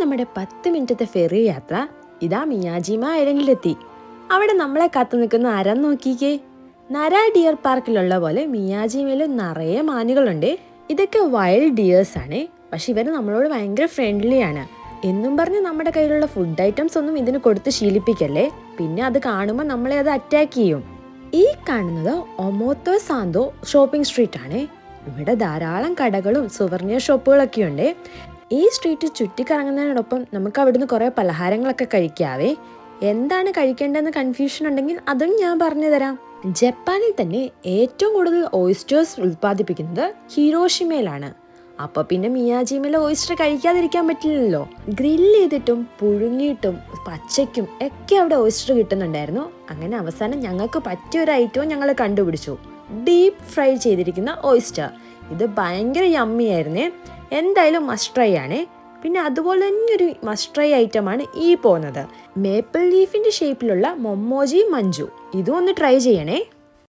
നമ്മുടെ 10 മിനിറ്റത്തെ ഫെറി യാത്ര ഇതാ മിയാജിമ ഐലൻഡിലെത്തി. അവിടെ നമ്മളെ കാത്തു നിൽക്കുന്ന ആരാന്ന് നോക്കിക്കേ. നര ഡിയർ പാർക്കിലുള്ള പോലെ മിയാജിമയിൽ നിറയെ മാനുകളുണ്ട്. ഇതൊക്കെ വൈൽഡ് ഡിയേഴ്സ് ആണ്, പക്ഷെ ഇവർ നമ്മളോട് ഭയങ്കര ഫ്രണ്ട്ലി ആണ്. എന്നും പറഞ്ഞ് നമ്മുടെ കയ്യിലുള്ള ഫുഡ് ഐറ്റംസ് ഒന്നും ഇതിന് കൊടുത്ത് ശീലിപ്പിക്കല്ലേ, പിന്നെ അത് കാണുമ്പോൾ നമ്മളെ അത് അറ്റാക്ക് ചെയ്യും. ഈ കാണുന്നത് ഒമോത്തോ സാന്തോ ഷോപ്പിംഗ് സ്ട്രീറ്റ് ആണ്. ഇവിടെ ധാരാളം കടകളും സുവർണിയർ ഷോപ്പുകളൊക്കെ ഉണ്ട്. ഈ സ്ട്രീറ്റ് ചുറ്റിക്കറങ്ങുന്നതിനോടൊപ്പം നമുക്ക് അവിടുന്ന് കുറേ പലഹാരങ്ങളൊക്കെ കഴിക്കാവേ. എന്താണ് കഴിക്കേണ്ടതെന്ന് കൺഫ്യൂഷൻ ഉണ്ടെങ്കിൽ അതും ഞാൻ പറഞ്ഞു തരാം. ജപ്പാനിൽ തന്നെ ഏറ്റവും കൂടുതൽ ഓയിസ്റ്റേഴ്സ് ഉൽപ്പാദിപ്പിക്കുന്നത് ഹിരോഷിമയിലാണ്. അപ്പോൾ പിന്നെ മിയാജിമയിലെ ഓയിസ്റ്റർ കഴിക്കാതിരിക്കാൻ പറ്റില്ലല്ലോ. ഗ്രില്ല് ചെയ്തിട്ടും പുഴുങ്ങിയിട്ടും പച്ചയ്ക്കും ഒക്കെ അവിടെ ഓയിസ്റ്റർ കിട്ടുന്നുണ്ടായിരുന്നു. അങ്ങനെ അവസാനം ഞങ്ങൾക്ക് പറ്റിയൊരു ഐറ്റവും ഞങ്ങൾ കണ്ടുപിടിച്ചു, ഡീപ്പ് ഫ്രൈ ചെയ്തിരിക്കുന്ന ഓയിസ്റ്റർ. ഇത് ഭയങ്കര യമ്മി ആയിരുന്നേ. എന്തായാലും മസ്റ്റ് ട്രൈ ആണ്. പിന്നെ അതുപോലെ തന്നെ ഒരു മസ്റ്റ് ട്രൈ ഐറ്റമാണ് ഈ പോകുന്നത്, മേപ്പിൾ ലീഫിൻ്റെ ഷേപ്പിലുള്ള മൊമോജി മഞ്ജു. ഇതും ഒന്ന് ട്രൈ ചെയ്യണേ.